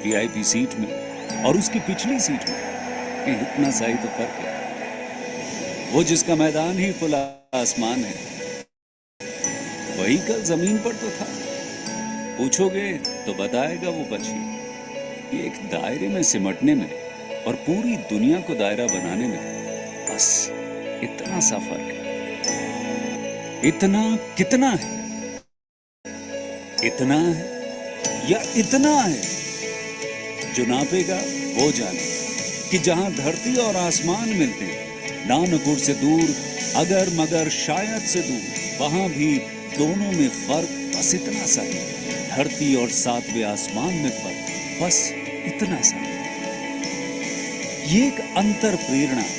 VIP seat में और उसकी पिछली सीट में इतना सा ही तो फर्क है। वो जिसका मैदान ही खुला आसमान है, वही कल जमीन पर तो था। पूछोगे तो बताएगा वो पक्षी। ये एक दायरे में सिमटने में और पूरी दुनिया को दायरा बनाने में बस इतना सा फर्क है। इतना कितना है? इतना है या इतना है? जो नापेगा वो जाने कि जहां धरती और आसमान मिलते हैं, नानपुर से दूर, अगर मगर शायद से दूर, वहां भी दोनों में फर्क बस इतना सा है। धरती और सातवें आसमान में फर्क बस इतना सा है। ये एक अंतर प्रेरणा है।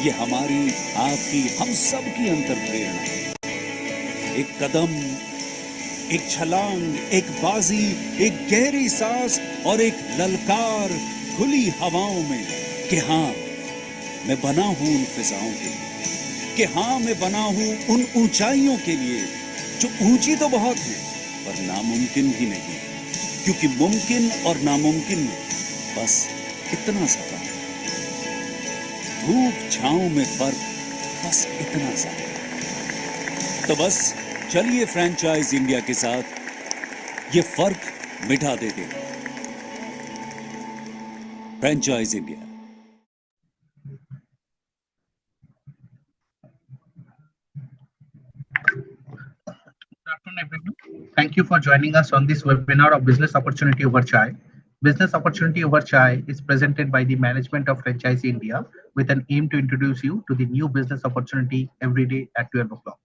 ये हमारी, आपकी, हम सब की अंतर प्रेरणा है। एक कदम, एक छलांग, एक बाजी, एक गहरी सांस और एक ललकार खुली हवाओं में कि हाँ मैं बना हूं उन फिजाओं के लिए, कि हाँ मैं बना हूं उन ऊंचाइयों के लिए जो ऊंची तो बहुत है पर नामुमकिन भी नहीं, क्योंकि मुमकिन और नामुमकिन में बस इतना सा फर्क है। धूप छांव में फर्क बस इतना सा है। तो बस चलिए फ्रेंचाइज इंडिया के साथ ये फर्क मिटा देते हैं। Franchise India. Good afternoon, everyone. Thank you for joining us on this webinar of Business Opportunity Over Chai. Business Opportunity Over Chai is presented by the management of Franchise India with an aim to introduce you to the new business opportunity every day at 12 o'clock.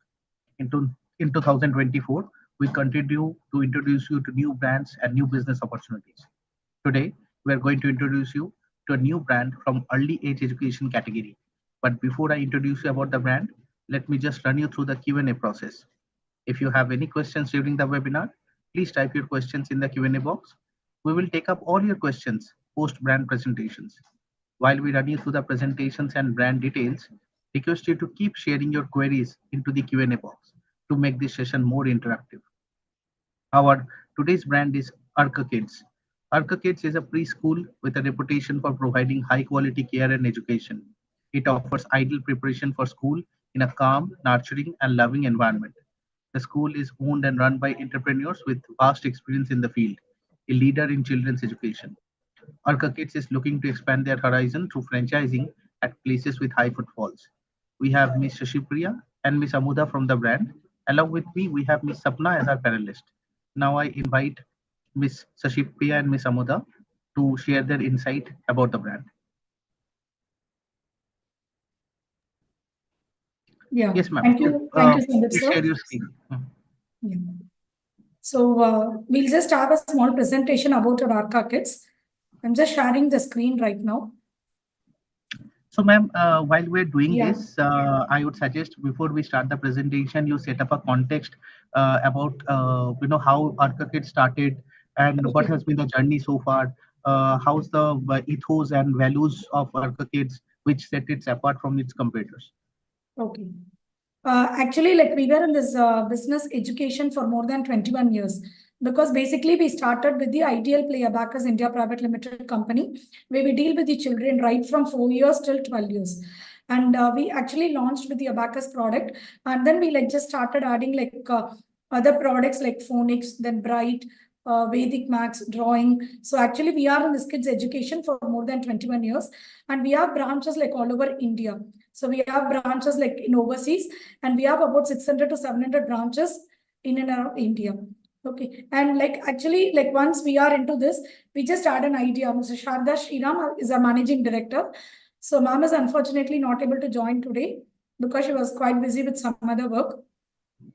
In 2024, we continue to introduce you to new brands and new business opportunities. Today, we are going to introduce you to a new brand from early age education category. But before I introduce you about the brand, let me just run you through the Q&A process. If you have any questions during the webinar, please type your questions in the Q&A box. We will take up all your questions post brand presentations. While we run you through the presentations and brand details, request you to keep sharing your queries into the Q&A box to make this session more interactive. Our today's brand is Arka Kids. Arka Kids is a preschool with a reputation for providing high quality care and education. It offers ideal preparation for school in a calm, nurturing, and loving environment. The school is owned and run by entrepreneurs with vast experience in the field, a leader in children's education. Arka Kids is looking to expand their horizon through franchising at places with high footfalls. We have Ms. Shashipriya and Ms. Amuda from the brand. Along with me, we have Ms. Sapna as our panelist. Now I invite Ms. Shashipriya and Ms. Amuda to share their insight about the brand. Yeah. Yes, ma'am. Thank you. Thank you, Sandeep, Please sir. share your screen. Yeah. So we'll just have a small presentation about our Arka Kids. I'm just sharing the screen right now. So, ma'am, while we're doing this, I would suggest before we start the presentation, you set up a context about how Arka Kids started and what has been the journey so far. How's the ethos and values of Arka Kids, which set it apart from its competitors? Okay. Actually, like we were in this business education for more than 21 years. Because basically we started with the Ideal Play Abacus India Private Limited company, where we deal with the children right from 4 years till 12 years. And we actually launched with the Abacus product. And then we like just started adding like other products like Phonics, then Bright, Vedic Max, drawing. So actually we are in this kids education for more than 21 years. And we have branches like all over India. So we have branches like in overseas, and we have about 600 to 700 branches in and around India. Okay. And like actually, like once we are into this, we just had an idea. Mr. Sharda Sriram is our managing director. So ma'am is unfortunately not able to join today because she was quite busy with some other work.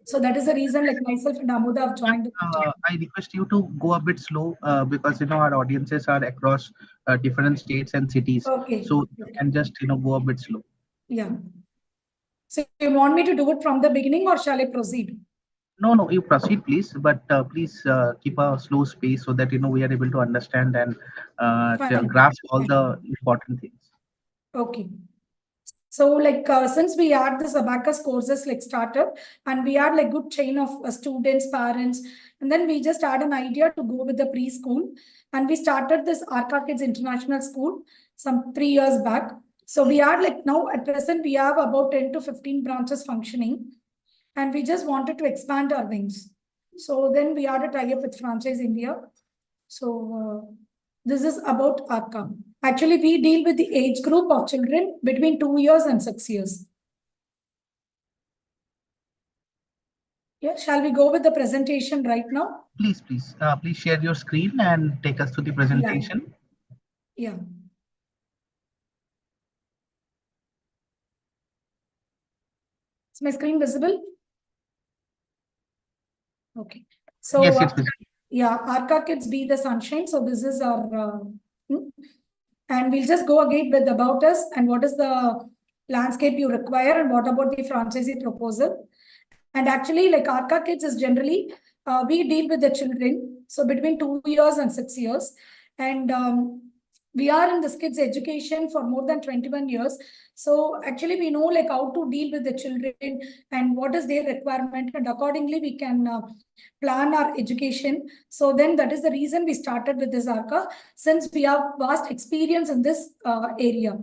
So that is the reason like myself and Amuda have joined. I request you to go a bit slow because our audiences are across different states and cities. Okay. So you can just go a bit slow. Yeah. So you want me to do it from the beginning or shall I proceed? No, you proceed, please. But please keep a slow space so that we are able to understand and grasp all the important things. Okay. So like since we had this abacus courses like started, and we had like good chain of students, parents, and then we just had an idea to go with the preschool, and we started this Arka Kids International School some 3 years back. So we are like now at present we have about 10 to 15 branches functioning, and we just wanted to expand our wings. So then we had a tie-up with Franchise India. So this is about Arka. Actually, we deal with the age group of children between 2 years and 6 years. Yeah, shall we go with the presentation right now? Please share your screen and take us to the presentation. Yeah. Is my screen visible? Okay. So Yes, it's visible. yeah, Arka Kids Be the Sunshine. So this is our and we'll just go again with about us and what is the landscape you require and what about the franchisee proposal. And actually, like Arka Kids is generally, we deal with the children. So between 2 years and 6 years. And we are in this kids education for more than 21 years. So actually, we know like how to deal with the children and what is their requirement. And accordingly, we can plan our education. So then that is the reason we started with this Arka, since we have vast experience in this area.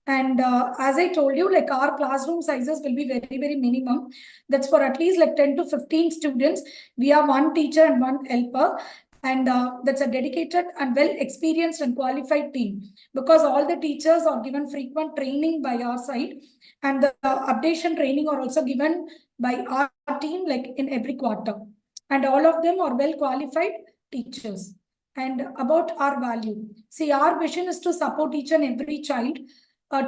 And as I told you, like our classroom sizes will be very, very minimum. That's for at least like 10 to 15 students. We have one teacher and one helper. And that's a dedicated and well experienced and qualified team, because all the teachers are given frequent training by our side, and the updation training are also given by our team like in every quarter. And all of them are well qualified teachers. And about our value, see, our vision is to support each and every child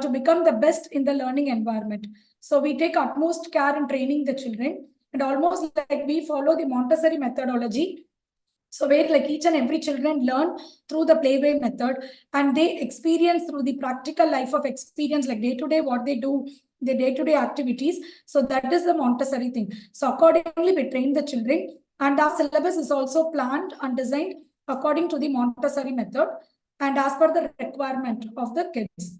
to become the best in the learning environment. So we take utmost care in training the children, and almost like we follow the Montessori methodology. So where like each and every children learn through the playway method, and they experience through the practical life of experience, like day to day what they do, the day-to-day activities. So that is the Montessori thing. So accordingly, we train the children, and our syllabus is also planned and designed according to the Montessori method and as per the requirement of the kids.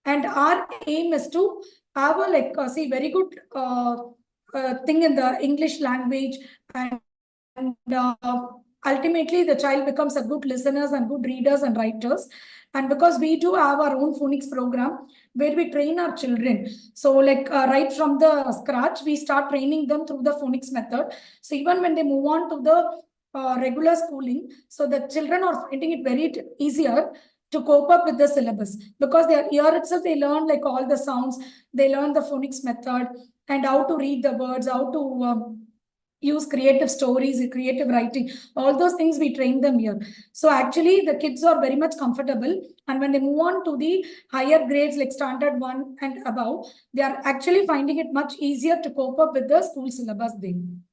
And our aim is to have a like see very good thing in the English language, and ultimately the child becomes a good listeners and good readers and writers. And because we do have our own phonics program where we train our children, so like right from the scratch we start training them through the phonics method. So even when they move on to the regular schooling, so the children are finding it very easier to cope up with the syllabus, because they are here itself they learn like all the sounds, they learn the phonics method and how to read the words, how to use creative stories, creative writing, all those things we train them here. So actually the kids are very much comfortable, and when they move on to the higher grades like standard 1 and above, they are actually finding it much easier to cope up with the school syllabus thing.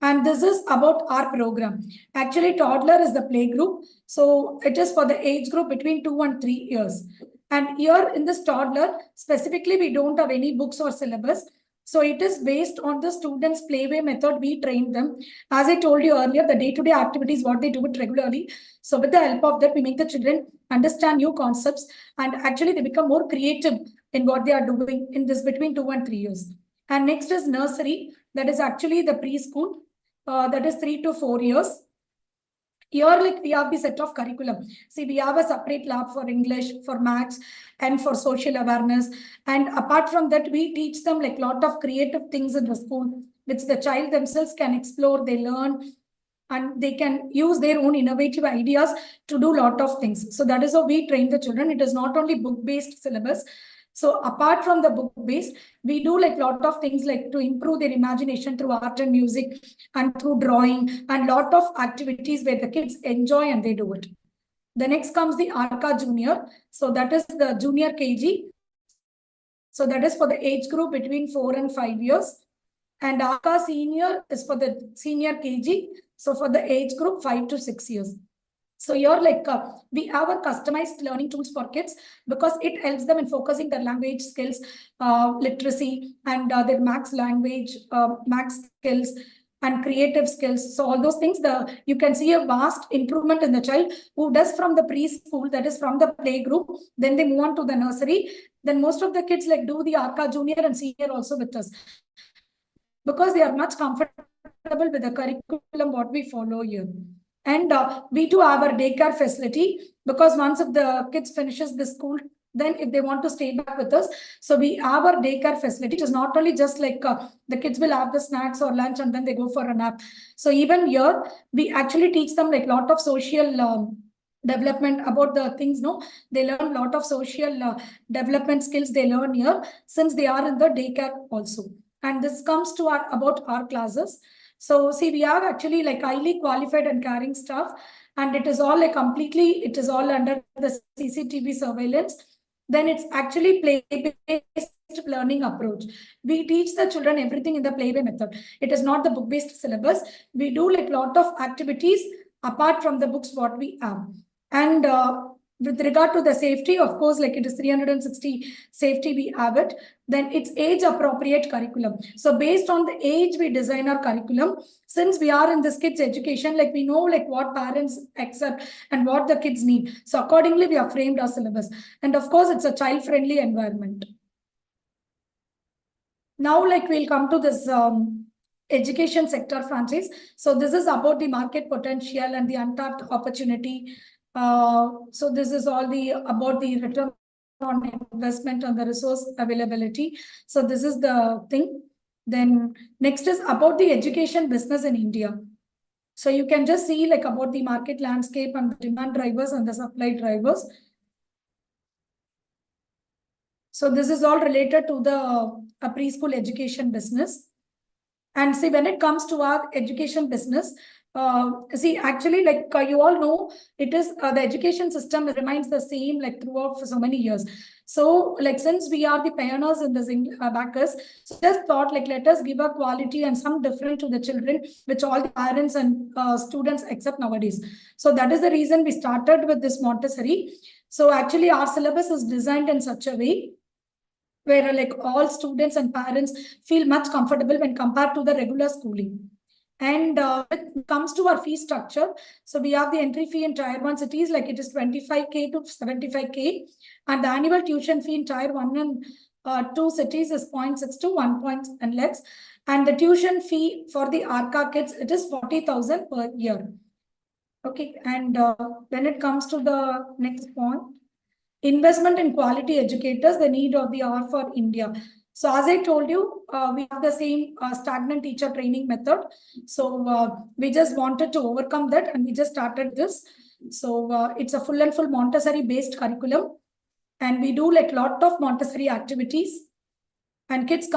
And this is about our program. Actually, toddler is the play group. So it is for the age group between 2 and 3 years. And here in this toddler, specifically, we don't have any books or syllabus. So it is based on the students' playway method. We train them. As I told you earlier, the day-to-day activities, what they do it regularly. So with the help of that, we make the children understand new concepts, and actually they become more creative in what they are doing in this between 2 and 3 years. And next is nursery. That is actually the preschool. That is 3 to 4 years. Here, like we have the set of curriculum. See, we have a separate lab for English, for maths, and for social awareness. And apart from that, we teach them like lot of creative things in the school, which the child themselves can explore, they learn, and they can use their own innovative ideas to do lot of things. So that is how we train the children. It is not only book-based syllabus. So apart from the book-based, we do like lot of things like to improve their imagination through art and music and through drawing, and lot of activities where the kids enjoy and they do it. The next comes the Arka Junior. So that is the junior KG. So that is for the age group between 4 and 5 years. And Arka Senior is for the senior KG. So for the age group 5 to 6 years. So here, like we have a customized learning tools for kids, because it helps them in focusing their language skills, literacy, and their max language, max skills, and creative skills. So all those things, you can see a vast improvement in the child who does from the preschool, that is from the playgroup, then they move on to the nursery. Then most of the kids like do the Arka junior and senior also with us, because they are much comfortable with the curriculum what we follow here. And we do have our daycare facility, because once if the kids finishes the school, then if they want to stay back with us, so we have our daycare facility. It is not only just like the kids will have the snacks or lunch and then they go for a nap. So even here, we actually teach them like lot of social development about the things, no? They learn a lot of social development skills they learn here, since they are in the daycare also. And this comes to about our classes. So see, we are actually like highly qualified and caring staff, and it is all like completely, it is all under the CCTV surveillance. Then it's actually play-based learning approach. We teach the children everything in the play-way method. It is not the book-based syllabus. We do like lot of activities apart from the books what we have. And with regard to the safety, of course, like it is 360 safety we have it. Then it's age appropriate curriculum. So based on the age, we design our curriculum. Since we are in this kids education, like we know like what parents accept and what the kids need. So accordingly, we have framed our syllabus. And of course, it's a child-friendly environment. Now, like we'll come to this education sector franchise. So this is about the market potential and the untapped opportunity. So this is all about the return on investment and the resource availability. So this is the thing. Then next is about the education business in India. So you can just see like about the market landscape and the demand drivers and the supply drivers. So this is all related to the preschool education business. And see, when it comes to our education business, see, actually, like you all know, it is the education system remains the same like throughout for so many years. So, like since we are the pioneers in this backers, so just thought like let us give a quality and some different to the children, which all the parents and students accept nowadays. So that is the reason we started with this Montessori. So actually, our syllabus is designed in such a way where like all students and parents feel much comfortable when compared to the regular schooling. And when it comes to our fee structure, so we have the entry fee in Tier 1 cities, like it is 25K to 75K. And the annual tuition fee in Tier 1 and 2 cities is 0.6 to 1 point and less. And the tuition fee for the Arka kids, it is 40,000 per year. Okay, and when it comes to the next point, investment in quality educators, the need of the hour for India. So as I told you, we have the same stagnant teacher training method. So we just wanted to overcome that and we just started this. So it's a full and full Montessori based curriculum. And we do like lot of Montessori activities. And kids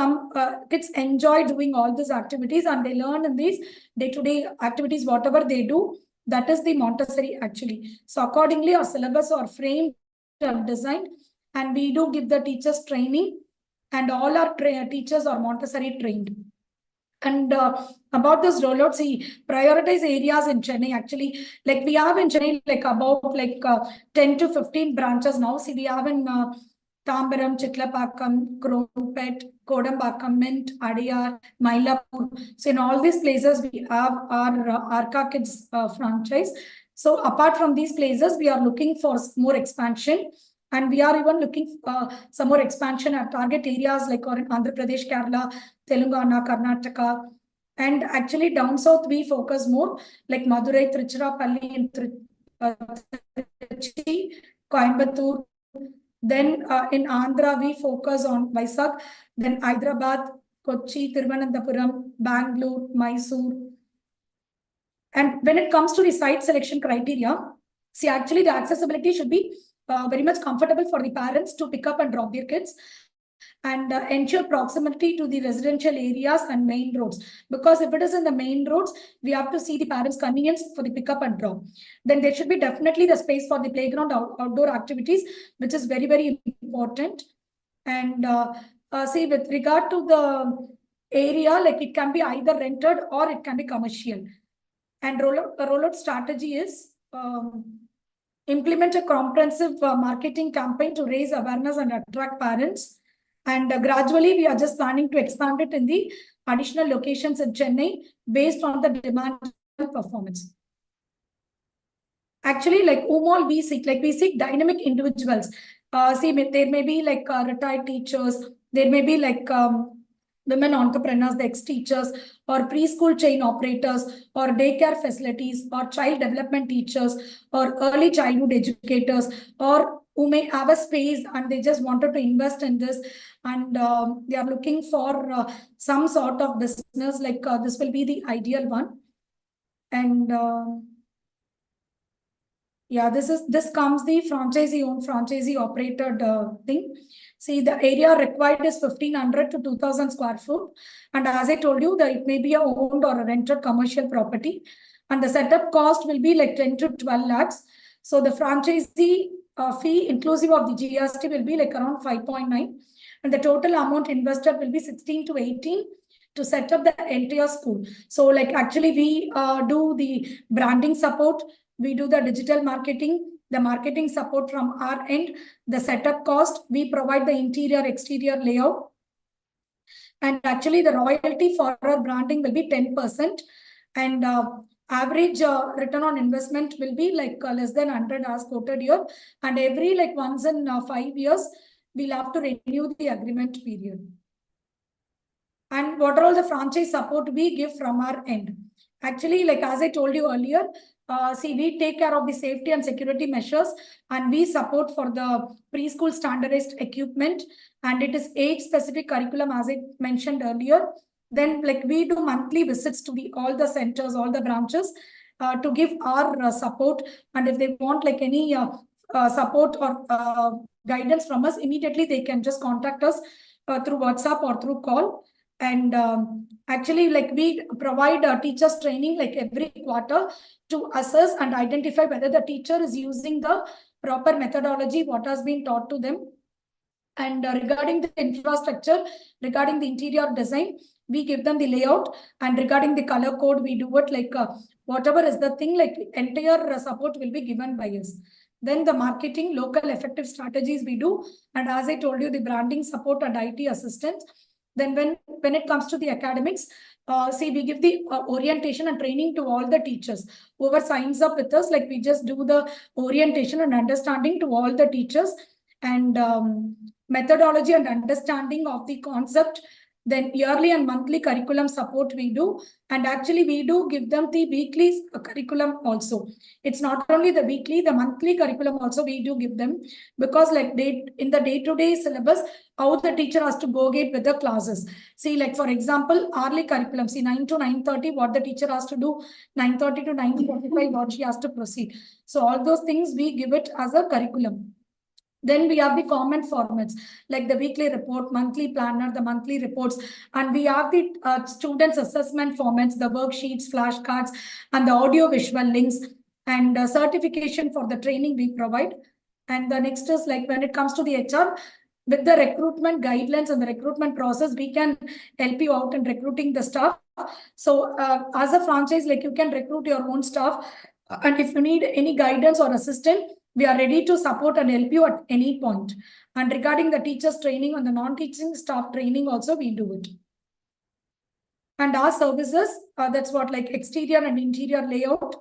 enjoy doing all these activities and they learn in these day-to-day activities, whatever they do, that is the Montessori actually. So accordingly, our syllabus are framed and designed, and we do give the teachers training, and all our teachers are Montessori trained. And about this rollout, see, prioritize areas in Chennai. Actually, like we have in Chennai, like about like 10 to 15 branches now. See, we have in Tambaram, Chitlapakam, Krompet, Kodambakam, Mint, Adiyar, Mylapur. So in all these places, we have our Arka Kids franchise. So apart from these places, we are looking for more expansion. And we are even looking some more expansion at target areas like or in Andhra Pradesh, Kerala, Telangana, Karnataka. And actually down south, we focus more like Madurai, Tiruchirappalli, Trichy, Coimbatore. Then in Andhra, we focus on Vizag, then Hyderabad, Kochi, Thiruvananthapuram, Bangalore, Mysore. And when it comes to the site selection criteria, see, actually the accessibility should be very much comfortable for the parents to pick up and drop their kids, and ensure proximity to the residential areas and main roads. Because if it is in the main roads, we have to see the parents' convenience for the pickup and drop. Then there should be definitely the space for the playground outdoor activities, which is very, very important. And see, with regard to the area, like it can be either rented or it can be commercial. And rollout strategy is implement a comprehensive marketing campaign to raise awareness and attract parents. And gradually, we are just planning to expand it in the additional locations in Chennai based on the demand and performance. Actually, like whom all we seek, like we seek dynamic individuals. See, there may be like retired teachers, there may be like women entrepreneurs, the ex-teachers, or preschool chain operators, or daycare facilities, or child development teachers, or early childhood educators, or who may have a space and they just wanted to invest in this, and they are looking for some sort of business, like this will be the ideal one. And yeah, this comes the franchisee owned, franchisee operated thing. See, the area required is 1,500 to 2,000 square foot. And as I told you, that it may be a owned or a rented commercial property. And the setup cost will be like 10 to 12 lakhs. So the franchisee fee inclusive of the GST will be like around 5.9. And the total amount invested will be 16 to 18 to set up the entire school. So like actually we do the branding support, we do the digital marketing, the marketing support from our end, the setup cost, we provide the interior, exterior layout. And actually the royalty for our branding will be 10%. And average return on investment will be like less than 100 as quoted here. And every like once in 5 years, we'll have to renew the agreement period. And what are all the franchise support we give from our end? Actually, like as I told you earlier, see, we take care of the safety and security measures, and we support for the preschool standardized equipment, and it is age-specific curriculum, as I mentioned earlier. Then, like we do monthly visits to all the centers, all the branches, to give our support. And if they want like any support or guidance from us, immediately they can just contact us through WhatsApp or through call. And actually, like we provide teachers training like every quarter to assess and identify whether the teacher is using the proper methodology, what has been taught to them. And regarding the infrastructure, regarding the interior design, we give them the layout. And regarding the color code, we do it like whatever is the thing, like entire support will be given by us. Then the marketing, local effective strategies we do. And as I told you, the branding support and IT assistance. Then when it comes to the academics, see, we give the orientation and training to all the teachers. Whoever signs up with us, like we just do the orientation and understanding to all the teachers, and methodology and understanding of the concept. Then yearly and monthly curriculum support we do. And actually we do give them the weekly curriculum also. It's not only the weekly, the monthly curriculum also we do give them, because like in the day-to-day syllabus, how the teacher has to go get with the classes. See, like for example, hourly curriculum, see 9 to 9:30, what the teacher has to do, 9:30 to 9:45, what she has to proceed. So all those things we give it as a curriculum. Then we have the common formats like the weekly report, monthly planner, the monthly reports, and we have the students assessment formats, the worksheets, flashcards, and the audio visual links, and certification for the training we provide. And the next is like when it comes to the HR, with the recruitment guidelines and the recruitment process, we can help you out in recruiting the staff. So as a franchise, like you can recruit your own staff. And if you need any guidance or assistance, we are ready to support and help you at any point. And regarding the teachers training and the non-teaching staff training also, we do it. And our services, that's what, like exterior and interior layout,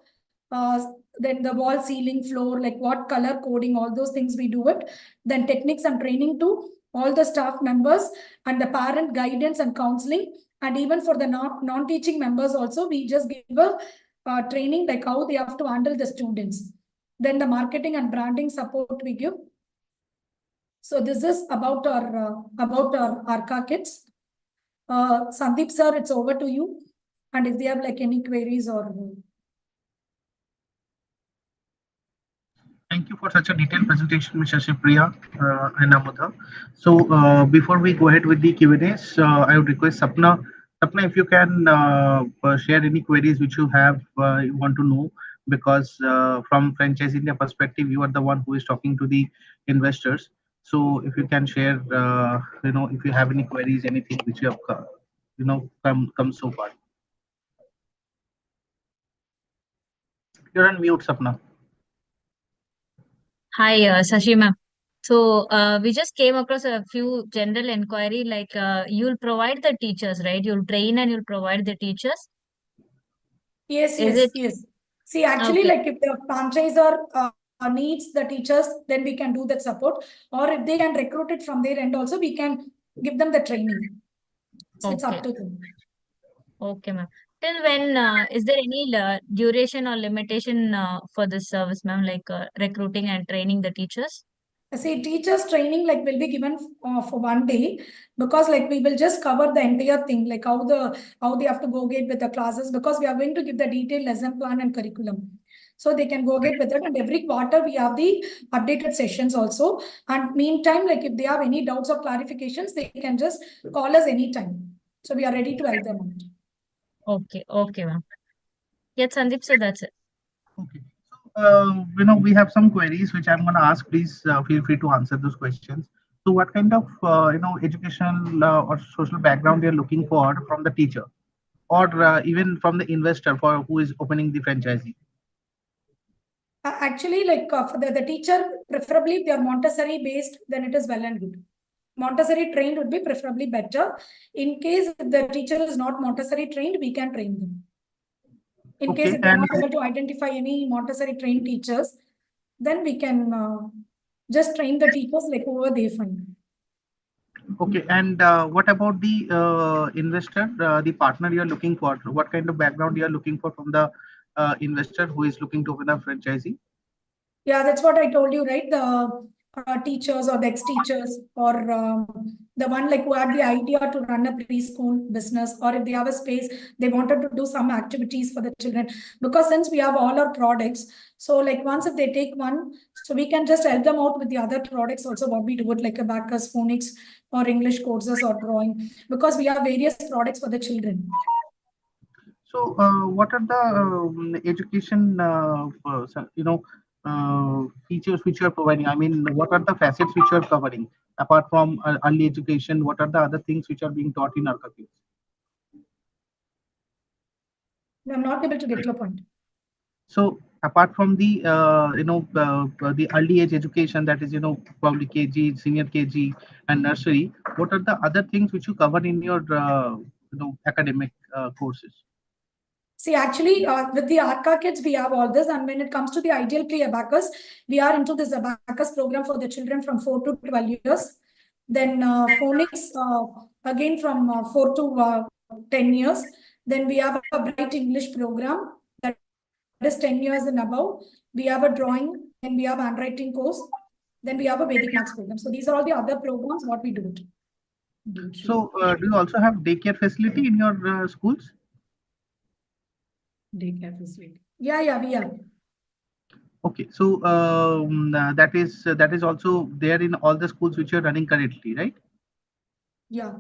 then the wall, ceiling, floor, like what color coding, all those things we do it. Then techniques and training to all the staff members, and the parent guidance and counseling. And even for the non-teaching members also, we just give a training like how they have to handle the students. Then the marketing and branding support we give. So this is about our Arka kits. Sandeep sir, it's over to you. And if they have like any queries or. Thank you for such a detailed presentation, Mr. Shipriya and Amudha. So before we go ahead with the Q&As, I would request Sapna, if you can share any queries which you have, you want to know, because from Franchise India perspective, you are the one who is talking to the investors. So if you can share, if you have any queries, anything which you have, come so far. You're on mute, Sapna. Hi, Sashi ma'am. So we just came across a few general inquiry like you'll provide the teachers, right? You'll train and you'll provide the teachers. Yes, Is yes, it yes. See, actually, okay? like if the franchisor needs the teachers, then we can do that support. Or if they can recruit it from their end also, we can give them the training. So it's Okay, up to them. okay, ma'am. Till when is there any duration or limitation for this service, ma'am? Like recruiting and training the teachers? See, teachers training like will be given for 1 day, because like we will just cover the entire thing, like how they have to go get with the classes, because we are going to give the detailed lesson plan and curriculum. So they can go get with it, and every quarter we have the updated sessions also. And meantime, like if they have any doubts or clarifications, they can just call us anytime. So we are ready to help them out. Okay, okay, ma'am. Yes, Sandeep, so that's it. Okay. So, we have some queries which I'm going to ask. Please feel free to answer those questions. So, what kind of, educational or social background you're looking for from the teacher, or even from the investor for who is opening the franchisee? Actually, like for the teacher, preferably if they are Montessori based, then it is well and good. Montessori trained would be preferably better. In case the teacher is not Montessori trained, we can train them. In case Okay, if they're and not able to identify any Montessori trained teachers, then we can just train the teachers like whoever they find. okay, and what about the investor, the partner you're looking for? What kind of background you're looking for from the investor who is looking to open a franchisee? Yeah, that's what I told you, right? The teachers or the ex-teachers, or the one like who had the idea to run a preschool business, or if they have a space, they wanted to do some activities for the children. Because since we have all our products, so like once if they take one, so we can just help them out with the other products also. What we do it like a Backus, phonics, or English courses or drawing, because we have various products for the children. So, what are the education, features which you are providing? I mean, what are the facets which you are covering apart from early education? What are the other things which are being taught in Arka Kids? I'm not able to get your point. So, apart from the the early age education, that is probably KG, senior KG, and nursery, what are the other things which you cover in your academic courses? See, actually, with the Arka kids, we have all this. And when it comes to the ideal play abacus, we are into this abacus program for the children from 4 to 12 years. Then phonics, again from 4 to 10 years. Then we have a bright English program that is 10 years and above. We have a drawing, and we have handwriting course. Then we have a Vedic maths program. So these are all the other programs what we do. So, do you also have daycare facility in your schools? Daycare facility. Yeah, we have. Okay, so that is also there in all the schools which you're running currently, right? Yeah.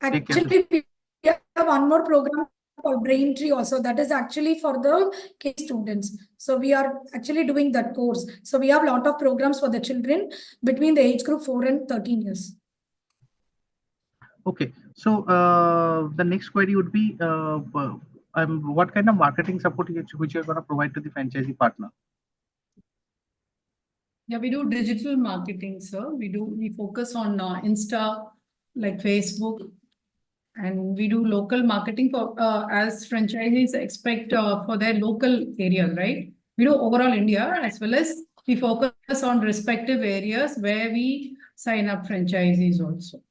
Daycare Actually, we have one more program called Brain Tree also. That is actually for the K students. So we are actually doing that course. So we have a lot of programs for the children between the age group 4 and 13 years. Okay, so the next query would be what kind of marketing support which you're going to provide to the franchisee partner? Yeah, we do digital marketing, sir. We focus on Insta, like Facebook, and we do local marketing for as franchisees expect for their local area, right? We do overall India, as well as we focus on respective areas where we sign up franchisees also.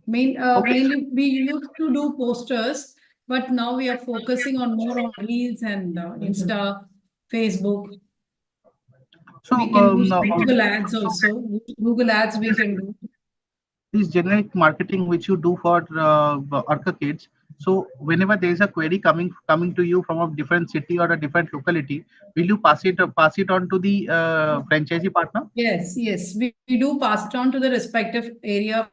Mainly we used to do posters, but now we are focusing on more on reels and Insta, Facebook. So We can use no, Google ads also. Google ads we can do. this generic marketing which you do for Arka Kids. So whenever there is a query coming to you from a different city or a different locality, will you pass it on to the franchisee partner? Yes, we do pass it on to the respective area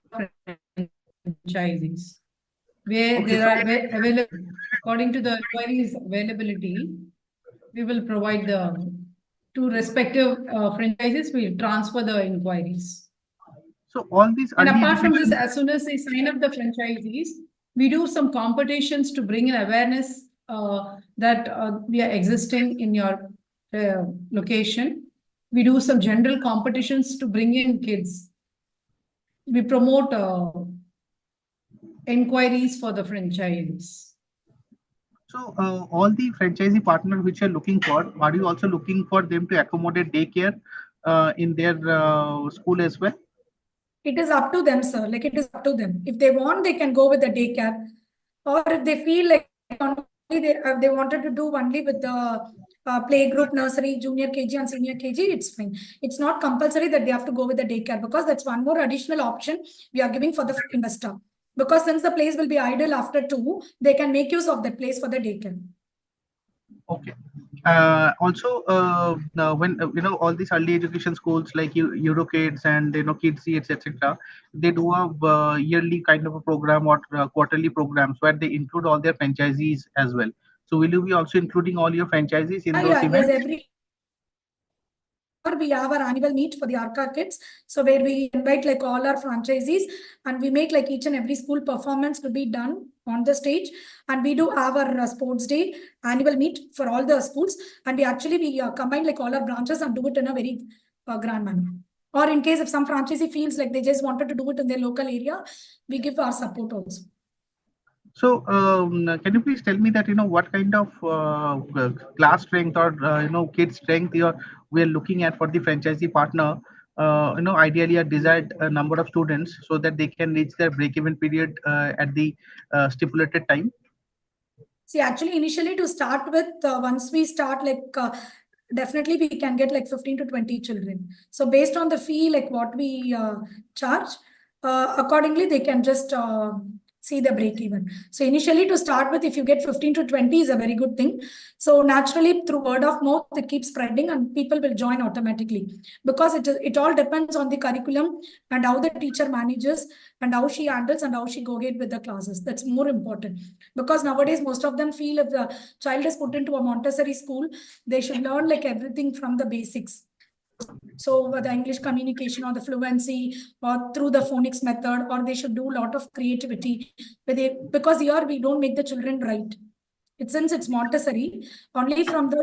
franchisees where Okay, there are available according to the queries availability. We will provide the to respective franchises. We will transfer the inquiries. so all these And early apart from this, education. as soon as they sign up the franchisees, we do some competitions to bring in awareness that we are existing in your location. We do some general competitions to bring in kids. We promote inquiries for the franchise. So all the franchisee partners which you're looking for, are you also looking for them to accommodate daycare in their school as well? It is up to them, sir. Like, it is up to them. If they want, they can go with the daycare. Or if they feel like only they wanted to do only with the play group, nursery, junior KG and senior KG, it's fine. It's not compulsory that they have to go with the daycare, because that's one more additional option we are giving for the investor. Because since the place will be idle after 2, they can make use of that place for the daycare. Okay. Also, now when all these early education schools like Eurokids and Kids Seeds, etc., they do a yearly kind of a program or quarterly programs where they include all their franchisees as well. So will you be also including all your franchisees in those Yes, events? every we have our annual meet for the Arka kids. So where we invite like all our franchisees, and we make like each and every school performance to be done on the stage. And we do have our sports day annual meet for all the schools. And we combine like all our branches and do it in a very grand manner. Or in case if some franchisee feels like they just wanted to do it in their local area, we give our support also. So, can you please tell me that what kind of class strength or kid strength we are looking at for the franchisee partner? Ideally a desired number of students so that they can reach their break-even period at the stipulated time. See, actually, initially to start with, once we start definitely we can get like 15 to 20 children. So based on the fee, like what we charge, accordingly they can just see the break even. So initially to start with, if you get 15 to 20 is a very good thing. So naturally through word of mouth, it keeps spreading and people will join automatically, because it all depends on the curriculum and how the teacher manages and how she handles and how she go ahead with the classes. That's more important, because nowadays most of them feel if the child is put into a Montessori school, they should learn like everything from the basics. So the English communication or the fluency or through the phonics method, or they should do a lot of creativity because here we don't make the children write. Since it's Montessori, only from the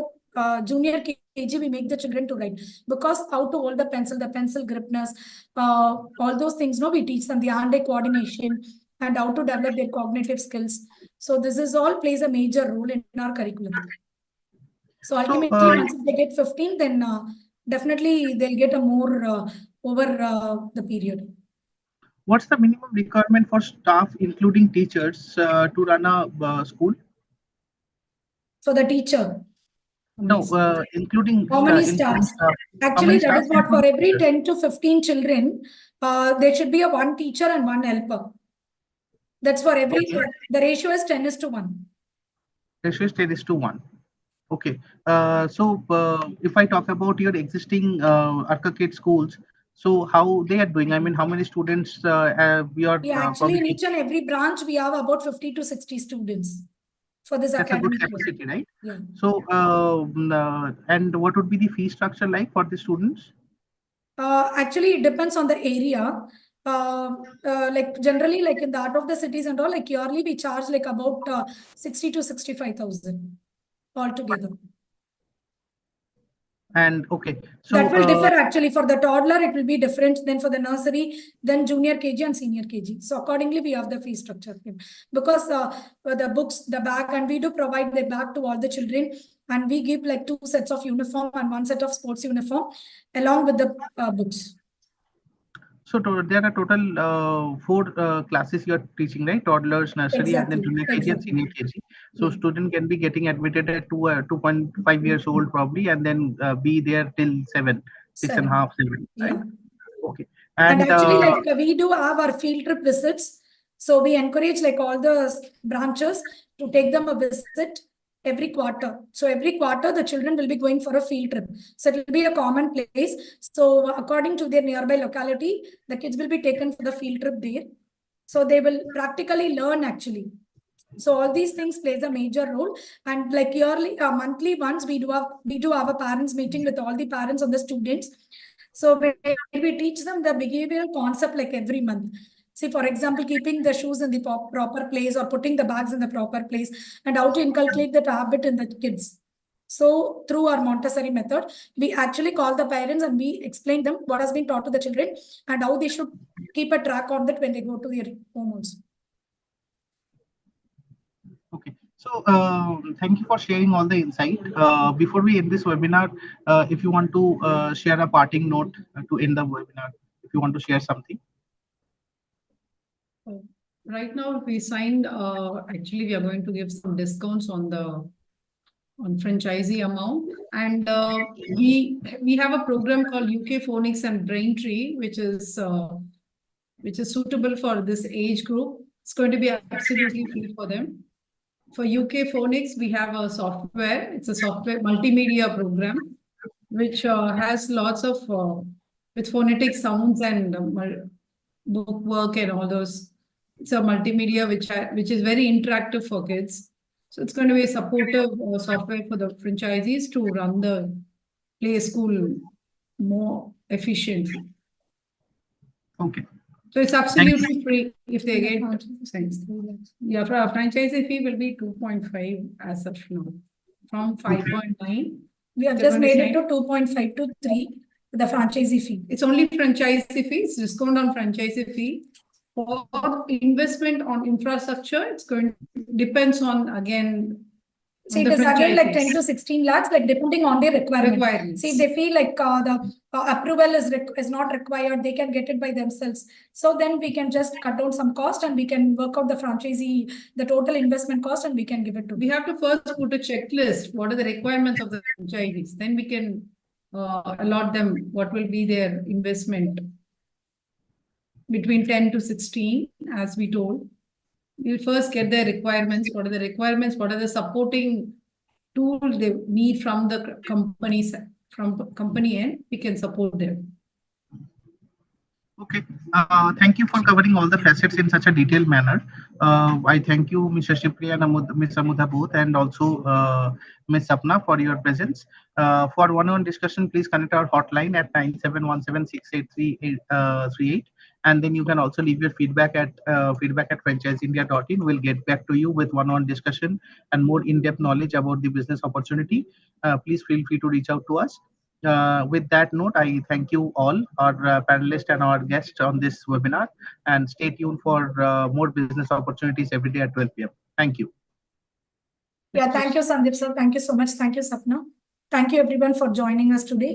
junior KG we make the children to write, because how to hold the pencil gripness, all those things, we teach them the hand-eye coordination and how to develop their cognitive skills. So this is all plays a major role in our curriculum. So ultimately, once they get 15, then definitely they'll get a more over the period. What's the minimum requirement for staff, including teachers, to run a school? For the teacher? No, including how many staffs? Actually, that is what for every 10 to 15 children, there should be a one teacher and one helper. That's for every, the ratio is 10:1. Ratio is 10:1. Okay. So if I talk about your existing Arka Kid schools, so how they are doing? I mean, how many students we are? Yeah, actually, in each and every branch, we have about 50 to 60 students for this academic year. Capacity, right? Yeah. So, and what would be the fee structure like for the students? Actually, it depends on the area. Like generally, like in the out of the cities and all, like yearly we charge like about 60 to 65,000 altogether. And okay, so that will differ actually. For the toddler, it will be different than for the nursery, then junior KG and senior KG. So accordingly, we have the fee structure because the books, the bag, and we do provide the bag to all the children, and we give like 2 sets of uniform and 1 set of sports uniform along with the books. So there are total 4 classes you are teaching, right? Toddlers, nursery, and then junior KG and senior KG. So student can be getting admitted at 2.5 years old probably, and then be there till 6.5, 7, right? Yeah. Okay. And actually, like we do have our field trip visits. So we encourage like all the branches to take them a visit every quarter. So every quarter, the children will be going for a field trip. So it will be a common place. So according to their nearby locality, the kids will be taken for the field trip there. So they will practically learn actually. So all these things plays a major role. And like yearly, monthly once we do have a parents meeting with all the parents of the students. So we teach them the behavioral concept like every month. See, for example, keeping the shoes in the proper place or putting the bags in the proper place, and how to inculcate that habit in the kids. So through our Montessori method, we actually call the parents and we explain them what has been taught to the children and how they should keep a track on that when they go to their home also. Okay. So thank you for sharing all the insight. Before we end this webinar, if you want to share a parting note to end the webinar, if you want to share something. Right now, we signed, actually, we are going to give some discounts on franchisee amount. And we have a program called UK Phonics and Braintree, which is suitable for this age group. It's going to be absolutely free for them. For UK Phonics, we have a software. It's a software multimedia program, which has lots of with phonetic sounds and book work and all those. It's a multimedia which is very interactive for kids. So it's going to be a supportive software for the franchisees to run the play school more efficiently. Okay. So it's absolutely free if they get. Yeah, for our franchisee fee will be 2.5 as of now, from 5.9. We have just made it to 2.5 to 3, the franchisee fee. It's only franchisee fee, it's discount on franchisee fee. For investment on infrastructure, it's going depends on again. See, it is again like 10 to 16 lakhs, like depending on their requirement. See, if they feel like the approval is not required, they can get it by themselves. So then we can just cut down some cost and we can work out the franchisee, the total investment cost, and we can give it to them. We have to first put a checklist. What are the requirements of the franchisees? Then we can allot them what will be their investment between 10 to 16, as we told. We'll first get their requirements. What are the requirements? What are the supporting tools they need from the company end? We can support them. Okay. Thank you for covering all the facets in such a detailed manner. I thank you, Mr. Shipriya and Ms. Amudha both, and also Ms. Sapna for your presence. For one-on-one discussion, please connect our hotline at 9717683838. And then you can also leave your feedback at franchiseindia.in. We'll get back to you with one-on-one discussion and more in-depth knowledge about the business opportunity. Please feel free to reach out to us. With that note, I thank you all, our panelists and our guests on this webinar, and stay tuned for more business opportunities every day at 12 p.m. Thank you. Yeah, thank you, Sandeep sir. Thank you so much. Thank you, Sapna. Thank you everyone for joining us today.